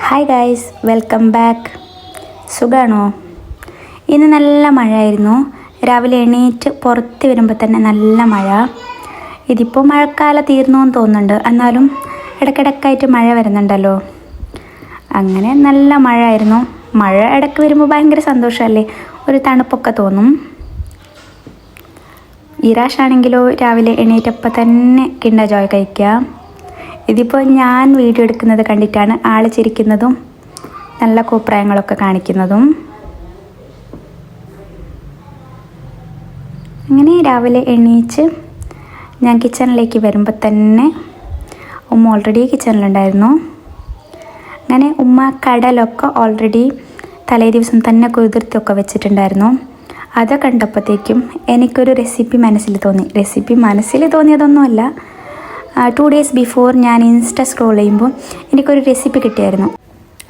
Hi guys, welcome back. സുഖമാണോ? ഇന്ന് നല്ല മഴയായിരുന്നു. രാവിലെ എണീറ്റ് പുറത്ത് വരുമ്പോൾ തന്നെ നല്ല മഴ. ഇതിപ്പോൾ മഴക്കാലം തീർന്നു എന്ന് തോന്നുന്നുണ്ട്, എന്നാലും ഇടയ്ക്കിടയ്ക്കായിട്ട് മഴ വരുന്നുണ്ടല്ലോ. അങ്ങനെ നല്ല മഴ ആയിരുന്നു. മഴ ഇടയ്ക്ക് വരുമ്പോൾ ഭയങ്കര സന്തോഷമല്ലേ, ഒരു തണുപ്പൊക്കെ തോന്നും. ഈരാശാണെങ്കിലോ രാവിലെ എണീറ്റപ്പോൾ തന്നെ കിൻഡർ ജോയ് കഴിക്കുക. ഇതിപ്പോൾ ഞാൻ വീഡിയോ എടുക്കുന്നത് കണ്ടിട്ടാണ് ആൾ ചിരിക്കുന്നതും നല്ല കോപ്രായങ്ങളൊക്കെ കാണിക്കുന്നതും. അങ്ങനെ രാവിലെ എണീച്ച് ഞാൻ കിച്ചണിലേക്ക് വരുമ്പോൾ തന്നെ ഉമ്മ ഓൾറെഡി കിച്ചണിലുണ്ടായിരുന്നു. അങ്ങനെ ഉമ്മ കടലൊക്കെ ഓൾറെഡി തലേ ദിവസം തന്നെ കുതിർത്തൊക്കെ വെച്ചിട്ടുണ്ടായിരുന്നു. അത് കണ്ടപ്പോഴത്തേക്കും എനിക്കൊരു റെസിപ്പി മനസ്സിൽ തോന്നിയതൊന്നുമല്ല. 2 days ബിഫോർ ഞാൻ ഇൻസ്റ്റ സ്ക്രോൾ ചെയ്യുമ്പോൾ എനിക്കൊരു റെസിപ്പി കിട്ടിയായിരുന്നു.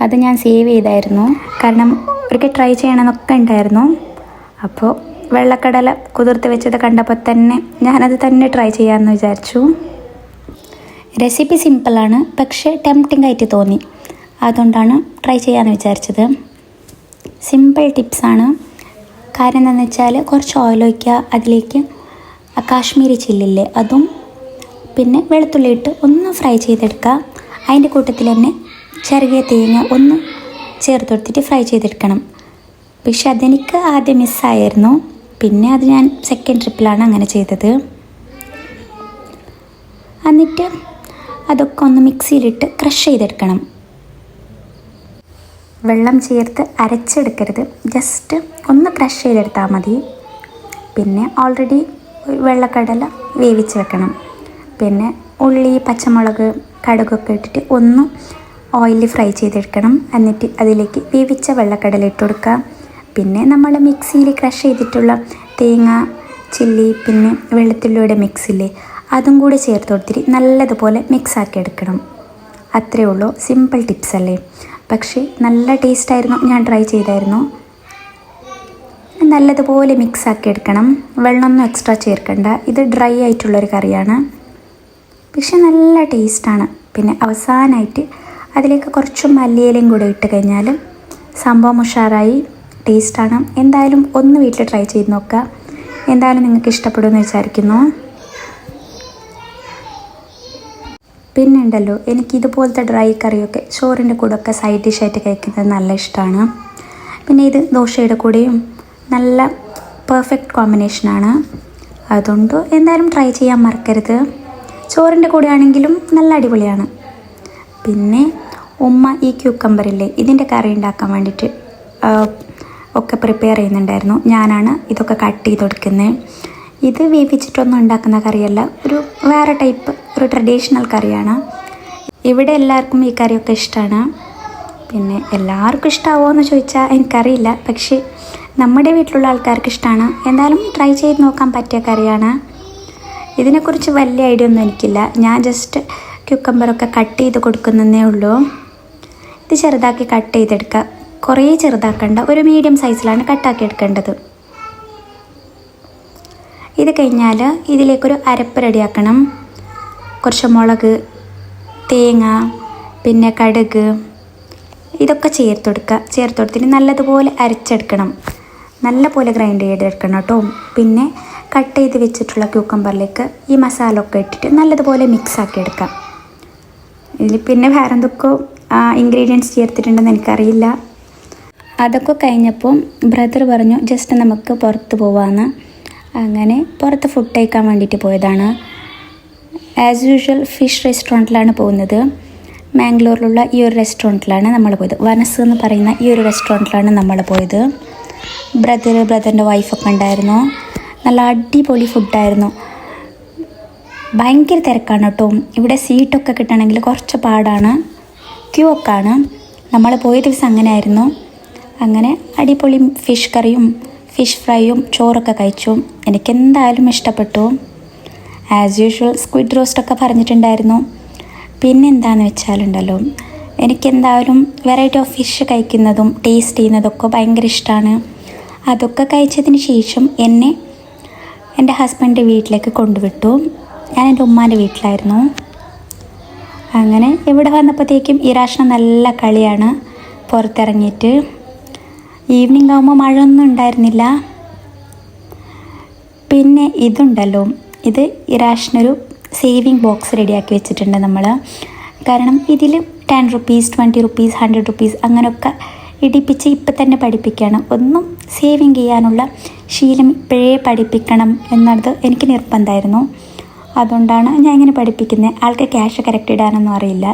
അത് ഞാൻ സേവ് ചെയ്തായിരുന്നു, കാരണം ഒരിക്കൽ ട്രൈ ചെയ്യണമെന്നൊക്കെ ഉണ്ടായിരുന്നു. അപ്പോൾ വെള്ളക്കടല കുതിർത്ത് വെച്ചത് കണ്ടപ്പോൾ തന്നെ ഞാനത് തന്നെ ട്രൈ ചെയ്യാമെന്ന് വിചാരിച്ചു. റെസിപ്പി സിമ്പിളാണ്, പക്ഷേ ടെംപ്റ്റിംഗ് ആയിട്ട് തോന്നി. അതുകൊണ്ടാണ് ട്രൈ ചെയ്യാമെന്ന് വിചാരിച്ചത്. സിമ്പിൾ ടിപ്സാണ്. കാര്യം എന്താണെന്ന് വെച്ചാൽ കുറച്ച് ഓയിൽ ഒഴിക്കുക, അതിലേക്ക് കാശ്മീരി ചില്ലില്ലേ അതും പിന്നെ വെളുത്തുള്ളി ഇട്ട് ഒന്ന് ഫ്രൈ ചെയ്തെടുക്കുക. അതിൻ്റെ കൂട്ടത്തിൽ തന്നെ ചെറിയ തേങ്ങ ഒന്ന് ചേർത്ത് കൊടുത്തിട്ട് ഫ്രൈ ചെയ്തെടുക്കണം. പക്ഷെ അതെനിക്ക് ആദ്യം മിസ്സായിരുന്നു, പിന്നെ അത് ഞാൻ സെക്കൻഡ് ട്രിപ്പിലാണ് അങ്ങനെ ചെയ്തത്. എന്നിട്ട് അതൊക്കെ ഒന്ന് മിക്സിയിലിട്ട് ക്രഷ് ചെയ്തെടുക്കണം. വെള്ളം ചേർത്ത് അരച്ചെടുക്കരുത്, ജസ്റ്റ് ഒന്ന് ക്രഷ് ചെയ്തെടുത്താൽ മതി. പിന്നെ ഓൾറെഡി വെള്ളക്കടല വേവിച്ച് വെക്കണം. പിന്നെ ഉള്ളി, പച്ചമുളക്, കടുകൊക്കെ ഇട്ടിട്ട് ഒന്ന് ഓയിലിൽ ഫ്രൈ ചെയ്തെടുക്കണം. എന്നിട്ട് അതിലേക്ക് വേവിച്ച വെള്ളക്കടല ഇട്ട് കൊടുക്കുക. പിന്നെ നമ്മൾ മിക്സിയിൽ ക്രഷ് ചെയ്തിട്ടുള്ള തേങ്ങ, ചില്ലി, പിന്നെ വെളുത്തുള്ളിയുടെ മിക്സില്ലേ അതും കൂടി ചേർത്ത് കൊടുത്തിട്ട് നല്ലതുപോലെ മിക്സാക്കി എടുക്കണം. അത്രയേ ഉള്ളൂ. സിമ്പിൾ ടിപ്സ് അല്ലേ, പക്ഷേ നല്ല ടേസ്റ്റായിരുന്നു. ഞാൻ ട്രൈ ചെയ്തായിരുന്നു. നല്ലതുപോലെ മിക്സാക്കി എടുക്കണം. വെള്ളമൊന്നും എക്സ്ട്രാ ചേർക്കണ്ട. ഇത് ഡ്രൈ ആയിട്ടുള്ളൊരു കറിയാണ്, പക്ഷെ നല്ല ടേസ്റ്റാണ്. പിന്നെ അവസാനമായിട്ട് അതിലേക്ക് കുറച്ച് മല്ലിയിലയും കൂടെ ഇട്ട് കഴിഞ്ഞാൽ സംഭവം ഉഷാറായി. ടേസ്റ്റാണ്. എന്തായാലും ഒന്ന് വീട്ടിൽ ട്രൈ ചെയ്ത് നോക്കുക. എന്തായാലും നിങ്ങൾക്ക് ഇഷ്ടപ്പെടുമെന്ന് വിചാരിക്കുന്നു. പിന്നെ ഉണ്ടല്ലോ, എനിക്കിതുപോലത്തെ ഡ്രൈ കറിയൊക്കെ ചോറിൻ്റെ കൂടെയൊക്കെ സൈഡ് ഡിഷായിട്ട് കഴിക്കുന്നത് നല്ല ഇഷ്ടമാണ്. പിന്നെ ഇത് ദോശയുടെ കൂടെയും നല്ല പെർഫെക്റ്റ് കോമ്പിനേഷനാണ്. അതുകൊണ്ട് എന്തായാലും ട്രൈ ചെയ്യാൻ മറക്കരുത്. ചോറിൻ്റെ കൂടെ ആണെങ്കിലും നല്ല അടിപൊളിയാണ്. പിന്നെ ഉമ്മ ഈ ക്യൂക്കമ്പറില്ലേ ഇതിൻ്റെ കറി ഉണ്ടാക്കാൻ വേണ്ടിയിട്ട് ഒക്കെ പ്രിപ്പയർ ചെയ്യുന്നുണ്ടായിരുന്നു. ഞാനാണ് ഇതൊക്കെ കട്ട് ചെയ്ത് കൊടുക്കുന്നത്. ഇത് വേവിച്ചിട്ടൊന്നും ഉണ്ടാക്കുന്ന കറിയല്ല, ഒരു വേറെ ടൈപ്പ് ഒരു ട്രഡീഷണൽ കറിയാണ്. ഇവിടെ എല്ലാവർക്കും ഈ കറിയൊക്കെ ഇഷ്ടമാണ്. പിന്നെ എല്ലാവർക്കും ഇഷ്ടമാവുമോ എന്ന് ചോദിച്ചാൽ എനിക്കറിയില്ല, പക്ഷേ നമ്മുടെ വീട്ടിലുള്ള ആൾക്കാർക്ക് ഇഷ്ടമാണ്. എന്തായാലും ട്രൈ ചെയ്ത് നോക്കാൻ പറ്റിയ കറിയാണ്. ഇതിനെക്കുറിച്ച് വലിയ ഐഡിയ ഒന്നും എനിക്കില്ല. ഞാൻ ജസ്റ്റ് ക്യൂക്കമ്പറൊക്കെ കട്ട് ചെയ്ത് കൊടുക്കുന്നതേ ഉള്ളൂ. ഇത് ചെറുതാക്കി കട്ട് ചെയ്തെടുക്കുക. കുറേ ചെറുതാക്കണ്ട, ഒരു മീഡിയം സൈസിലാണ് കട്ടാക്കി എടുക്കേണ്ടത്. ഇത് കഴിഞ്ഞാൽ ഇതിലേക്കൊരു അരപ്പ് റെഡിയാക്കണം. കുറച്ച് മുളക്, തേങ്ങ, പിന്നെ കടുക് ഇതൊക്കെ ചേർത്ത് കൊടുത്തിട്ട് നല്ലതുപോലെ അരച്ചെടുക്കണം. നല്ലപോലെ ഗ്രൈൻഡ് ചെയ്തെടുക്കണം കേട്ടോ. പിന്നെ കട്ട് ചെയ്ത് വെച്ചിട്ടുള്ള ക്യൂക്കമ്പറിലേക്ക് ഈ മസാല ഒക്കെ ഇട്ടിട്ട് നല്ലതുപോലെ മിക്സാക്കി എടുക്കാം. ഇതിൽ പിന്നെ വേറെ എന്തൊക്കെ ഇൻഗ്രീഡിയൻസ് ചേർത്തിട്ടുണ്ടെന്ന് എനിക്കറിയില്ല. അതൊക്കെ കഴിഞ്ഞപ്പോൾ ബ്രദർ പറഞ്ഞു ജസ്റ്റ് നമുക്ക് പുറത്ത് പോവാമെന്ന്. അങ്ങനെ പുറത്ത് ഫുഡ് കഴിക്കാൻ വേണ്ടിയിട്ട് പോയതാണ്. ആസ് യൂഷ്വൽ ഫിഷ് റെസ്റ്റോറൻറ്റിലാണ് പോകുന്നത്. മാംഗ്ലൂരിലുള്ള ഈ ഒരു റെസ്റ്റോറൻറ്റിലാണ് നമ്മൾ പോയത്. വനസ് എന്ന് പറയുന്ന ഈ ഒരു റെസ്റ്റോറൻറ്റിലാണ് നമ്മൾ പോയത്. ബ്രദറിൻ്റെ വൈഫൊക്കെ ഉണ്ടായിരുന്നു. നല്ല അടിപൊളി ഫുഡായിരുന്നു. ഭയങ്കര തിരക്കാണ് കേട്ടോ. ഇവിടെ സീറ്റൊക്കെ കിട്ടണമെങ്കിൽ കുറച്ച് പാടാണ്, ക്യൂ ഒക്കെ ആണ്. നമ്മൾ പോയ ദിവസം അങ്ങനെ ആയിരുന്നു. അങ്ങനെ അടിപൊളി ഫിഷ് കറിയും ഫിഷ് ഫ്രൈയും ചോറൊക്കെ കഴിച്ചു. എനിക്കെന്തായാലും ഇഷ്ടപ്പെട്ടു. ആസ് യൂഷ്വൽ സ്ക്വിഡ് റോസ്റ്റൊക്കെ പറഞ്ഞിട്ടുണ്ടായിരുന്നു. പിന്നെ എന്താണെന്ന് വെച്ചാലുണ്ടല്ലോ, എനിക്കെന്തായാലും വെറൈറ്റി ഓഫ് ഫിഷ് കഴിക്കുന്നതും ടേസ്റ്റ് ചെയ്യുന്നതൊക്കെ ഭയങ്കര ഇഷ്ടമാണ്. അതൊക്കെ കഴിച്ചതിന് ശേഷം എന്നെ എൻ്റെ ഹസ്ബൻഡിൻ്റെ വീട്ടിലേക്ക് കൊണ്ടുവിട്ടു. ഞാൻ എൻ്റെ ഉമ്മാൻ്റെ വീട്ടിലായിരുന്നു. അങ്ങനെ ഇവിടെ വന്നപ്പോഴത്തേക്കും ഇറാഷിന് നല്ല കളിയാണ് പുറത്തിറങ്ങിയിട്ട്. ഈവനിങ് ആകുമ്പോൾ മഴയൊന്നും ഉണ്ടായിരുന്നില്ല. പിന്നെ ഇതുണ്ടല്ലോ, ഇത് ഇറാഷിനൊരു സേവിങ് ബോക്സ് റെഡിയാക്കി വെച്ചിട്ടുണ്ട് നമ്മൾ. കാരണം ഇതിൽ 10 റുപ്പീസ് 20 റുപ്പീസ് 100 റുപ്പീസ് അങ്ങനെയൊക്കെ ഇടിപ്പിച്ച് ഇപ്പം തന്നെ പഠിപ്പിക്കുകയാണ്. ഒന്നും സേവിങ് ചെയ്യാനുള്ള ശീലം ഇപ്പോഴേ പഠിപ്പിക്കണം എന്നത് എനിക്ക് നിർബന്ധമായിരുന്നു. അതുകൊണ്ടാണ് ഞാൻ ഇങ്ങനെ പഠിപ്പിക്കുന്നത്. ആൾക്ക് ക്യാഷ് കറക്റ്റ് ഇടാനൊന്നും അറിയില്ല.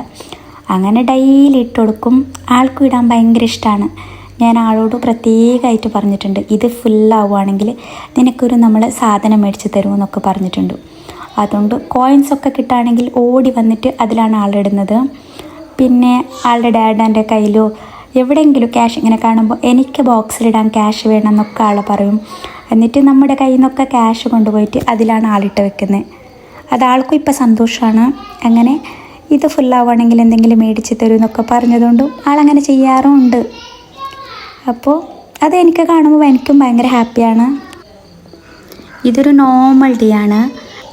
അങ്ങനെ ഡെയിലി ഇട്ട് കൊടുക്കും. ആൾക്കും ഇടാൻ ഭയങ്കര ഇഷ്ടമാണ്. ഞാൻ ആളോട് പ്രത്യേകമായിട്ട് പറഞ്ഞിട്ടുണ്ട്, ഇത് ഫുള്ളാവുകയാണെങ്കിൽ നിനക്കൊരു നമ്മൾ സാധനം മേടിച്ച് തരുമെന്നൊക്കെ പറഞ്ഞിട്ടുണ്ട്. അതുകൊണ്ട് കോയിൻസൊക്കെ കിട്ടുകയാണെങ്കിൽ ഓടി വന്നിട്ട് അതിലാണ് ആളിടുന്നത്. പിന്നെ ആളുടെ ഡാഡിൻ്റെ കയ്യിലോ എവിടെയെങ്കിലും ക്യാഷ് ഇങ്ങനെ കാണുമ്പോൾ എനിക്ക് ബോക്സിലിടാൻ ക്യാഷ് വേണമെന്നൊക്കെ ആൾ പറയും. എന്നിട്ട് നമ്മുടെ കയ്യിൽ നിന്നൊക്കെ ക്യാഷ് കൊണ്ടുപോയിട്ട് അതിലാണ് ആളിട്ട് വെക്കുന്നത്. അത് ആൾക്കും ഇപ്പം സന്തോഷമാണ്. അങ്ങനെ ഇത് ഫുള്ളാവുകയാണെങ്കിൽ എന്തെങ്കിലും മേടിച്ച് തരുമെന്നൊക്കെ പറഞ്ഞതുകൊണ്ടും ആളങ്ങനെ ചെയ്യാറുമുണ്ട്. അപ്പോൾ അതെനിക്ക് കാണുമ്പോൾ എനിക്കും ഭയങ്കര ഹാപ്പിയാണ്. ഇതൊരു നോർമൽ ഡേ ആണ്.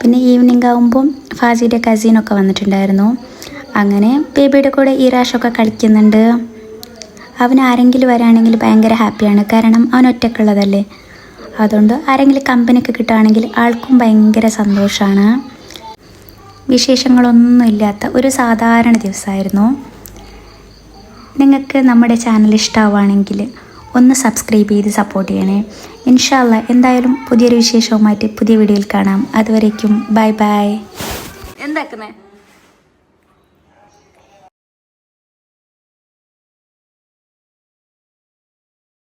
പിന്നെ ഈവനിങ് ആകുമ്പം ഫാസിയുടെ കസിനൊക്കെ വന്നിട്ടുണ്ടായിരുന്നു. അങ്ങനെ ബേബിയുടെ കൂടെ ഇറാഷൊക്കെ കളിക്കുന്നുണ്ട്. അവൻ ആരെങ്കിലും വരാണെങ്കിൽ ഭയങ്കര ഹാപ്പിയാണ്. കാരണം അവൻ ഒറ്റക്കുള്ളതല്ലേ. അതുകൊണ്ട് ആരെങ്കിലും കമ്പനിയൊക്കെ കിട്ടുകയാണെങ്കിൽ ആൾക്കും ഭയങ്കര സന്തോഷമാണ്. വിശേഷങ്ങളൊന്നുമില്ലാത്ത ഒരു സാധാരണ ദിവസമായിരുന്നു. നിങ്ങൾക്ക് നമ്മുടെ ചാനൽ ഇഷ്ടമാവുകയാണെങ്കിൽ ഒന്ന് സബ്സ്ക്രൈബ് ചെയ്ത് സപ്പോർട്ട് ചെയ്യണേ. ഇൻഷാ അല്ലാ എന്തായാലും പുതിയൊരു വിശേഷവുമായിട്ട് പുതിയ വീഡിയോയിൽ കാണാം. അതുവരേക്കും ബൈ ബൈ. എന്താക്കുന്നേ?